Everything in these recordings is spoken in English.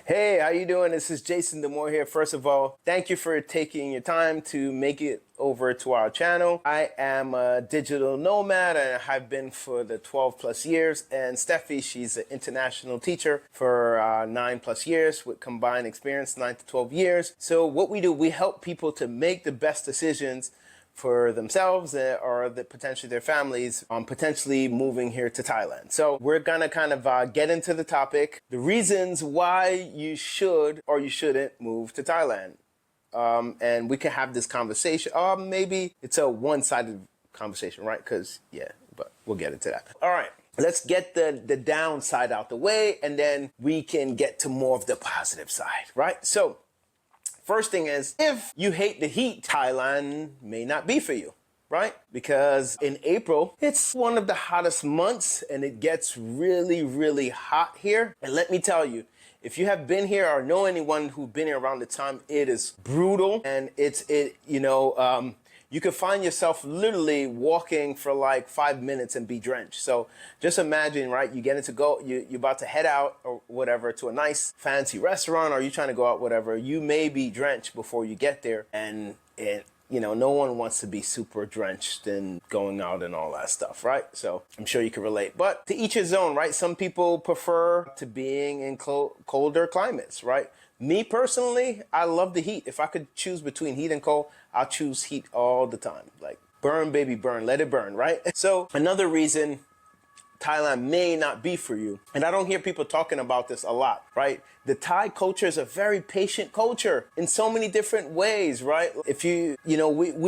Hey, how you doing? This is Jason Demore here. First of all, thank you for taking your time to make it over to our channel. I am a digital nomad and have been for the 12 plus years. And Steffi, she's an international teacher for 9 plus years with combined experience, 9 to 12 years. So what we do, we help people to make the best decisions for themselves or potentially their families on potentially moving here to Thailand. So we're gonna kind of get into the topic, the reasons why you should or you shouldn't move to Thailand. And we can have this conversation. Maybe it's a one-sided conversation, right? Because, yeah, but we'll get into that. All right. Let's get the downside out the way, and then we can get to more of the positive side, right? So first thing is, if you hate the heat, Thailand may not be for you, right? Because in April, it's one of the hottest months and it gets really, really hot here. And let me tell you, if you have been here or know anyone who's been here around the time, it is brutal. And you could find yourself literally walking for like 5 minutes and be drenched. So just imagine, right? You get into you're about to head out or whatever to a nice fancy restaurant, or you're trying to go out, whatever. You may be drenched before you get there. And no one wants to be super drenched and going out and all that stuff, right? So I'm sure you can relate. But to each his own, right? Some people prefer to being in colder climates, right? Me personally, I love the heat. If I could choose between heat and cold, I'll choose heat all the time. Like, burn, baby, burn. Let it burn, right? So another reason Thailand may not be for you, and I don't hear people talking about this a lot, right? The Thai culture is a very patient culture in so many different ways, right? If we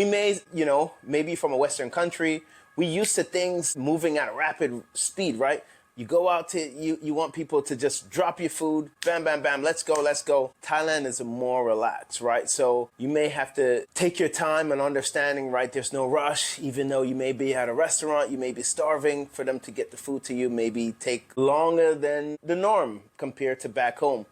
may, maybe from a Western country, we used to things moving at a rapid speed, right? You go out you want people to just drop your food, bam, bam, bam, let's go, let's go. Thailand is more relaxed, right? So you may have to take your time and understanding, right? There's no rush, even though you may be at a restaurant, you may be starving for them to get the food to you, maybe take longer than the norm compared to back home.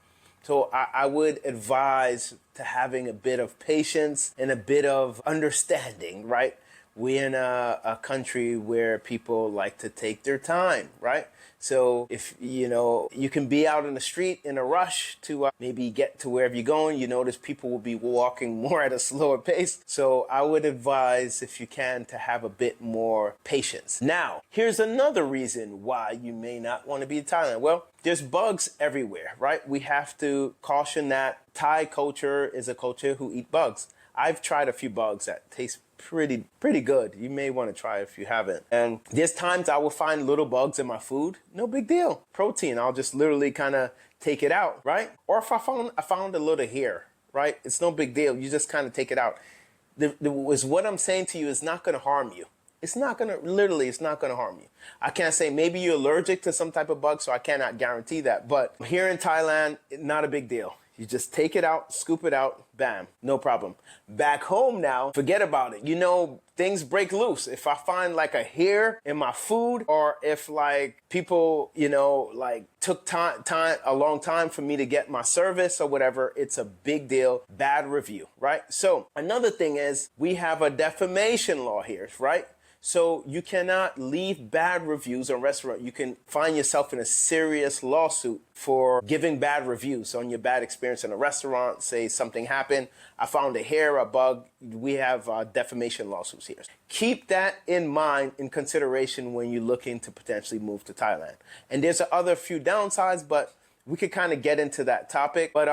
So I would advise to having a bit of patience and a bit of understanding, right? We're in a country where people like to take their time, right? So if, you can be out in the street in a rush to maybe get to wherever you're going, you notice people will be walking more at a slower pace. So I would advise, if you can, to have a bit more patience. Now, here's another reason why you may not want to be in Thailand. Well, there's bugs everywhere, right? We have to caution that Thai culture is a culture who eat bugs. I've tried a few bugs that taste pretty good. You may want to try it if you haven't. And there's times I will find little bugs in my food. No big deal. Protein. I'll just literally kind of take it out, right? Or if I found a little hair, right? It's no big deal. You just kind of take it out. What I'm saying to you is not going to harm you. It's not going to harm you. I can't say maybe you're allergic to some type of bug, so I cannot guarantee that. But here in Thailand, not a big deal. You just take it out, scoop it out, bam, no problem. Back home now, forget about it. Things break loose. If I find like a hair in my food, or if like people, took a long time for me to get my service or whatever, it's a big deal, bad review, right? So another thing is we have a defamation law here, right? So you cannot leave bad reviews on restaurant. You can find yourself in a serious lawsuit for giving bad reviews on your bad experience in a restaurant. Say something happened, I found a hair, a bug. We have defamation lawsuits here. Keep that in mind, in consideration when you're looking to potentially move to Thailand. And there's other few downsides, but we could kind of get into that topic. But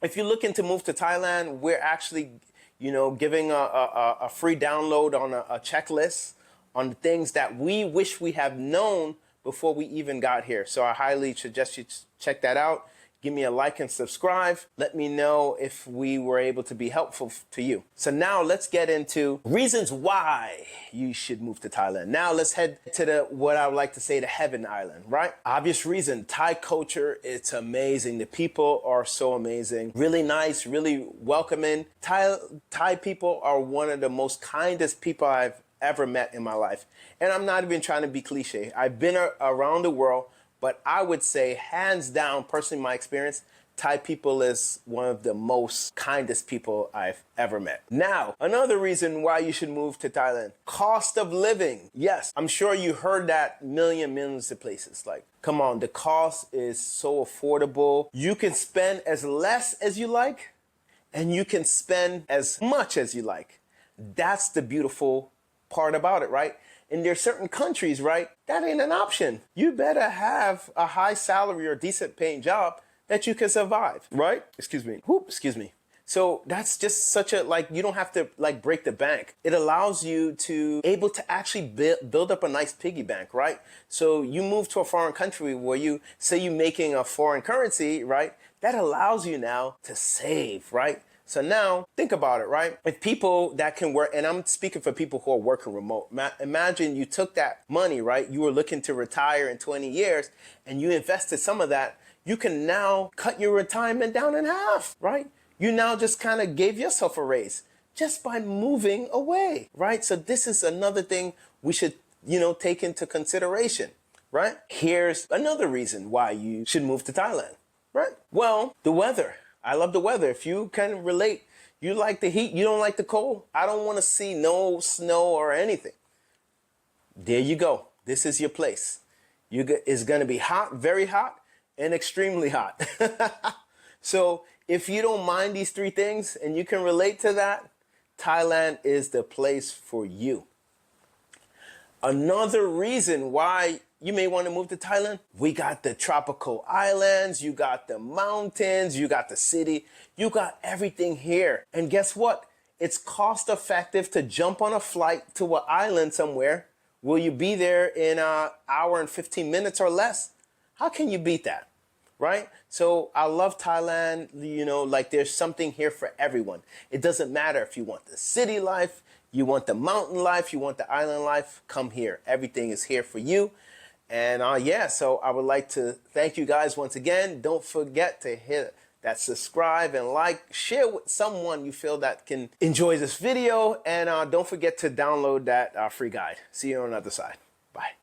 if you're looking to move to Thailand, we're actually giving a free download on a checklist on the things that we wish we have known before we even got here. So I highly suggest you check that out. Give me a like and subscribe. Let me know if we were able to be helpful to you. So now let's get into reasons why you should move to Thailand. Now let's head to what I would like to say, the heaven island, right? Obvious reason, Thai culture, it's amazing. The people are so amazing. Really nice, really welcoming. Thai people are one of the most kindest people I've ever met in my life. And I'm not even trying to be cliche. I've been around the world, But I would say, hands down, personally, my experience, Thai people is one of the most kindest people I've ever met. Now, another reason why you should move to Thailand, cost of living. Yes, I'm sure you heard that millions of places. Like, come on, the cost is so affordable. You can spend as less as you like, and you can spend as much as you like. That's the beautiful part about it, right? And there's certain countries, right, that ain't an option. You better have a high salary or decent paying job that you can survive, right? Excuse me. So that's just such a, like, you don't have to like break the bank. It allows you to able to actually build up a nice piggy bank, right? So you move to a foreign country where you say you're making a foreign currency, right? That allows you now to save, right? So now think about it, right? If people that can work, and I'm speaking for people who are working remote, imagine you took that money, right? You were looking to retire in 20 years and you invested some of that. You can now cut your retirement down in half, right? You now just kind of gave yourself a raise just by moving away, right? So this is another thing we should, take into consideration, right? Here's another reason why you should move to Thailand, right? Well, the weather. I love the weather. If you can relate, you like the heat, you don't like the cold. I don't want to see no snow or anything. There you go. This is your place. It's going to be hot, very hot, and extremely hot. So if you don't mind these three things and you can relate to that, Thailand is the place for you. Another reason why you may want to move to Thailand, we got the tropical islands, you got the mountains, you got the city, you got everything here. And guess what? It's cost effective to jump on a flight to an island somewhere. Will you be there in an hour and 15 minutes or less? How can you beat that? Right? So I love Thailand, like there's something here for everyone. It doesn't matter if you want the city life, you want the mountain life, you want the island life, come here. Everything is here for you. And so I would like to thank you guys once again. Don't forget to hit that subscribe and like, share with someone you feel that can enjoy this video. And don't forget to download that free guide. See you on the other side. Bye.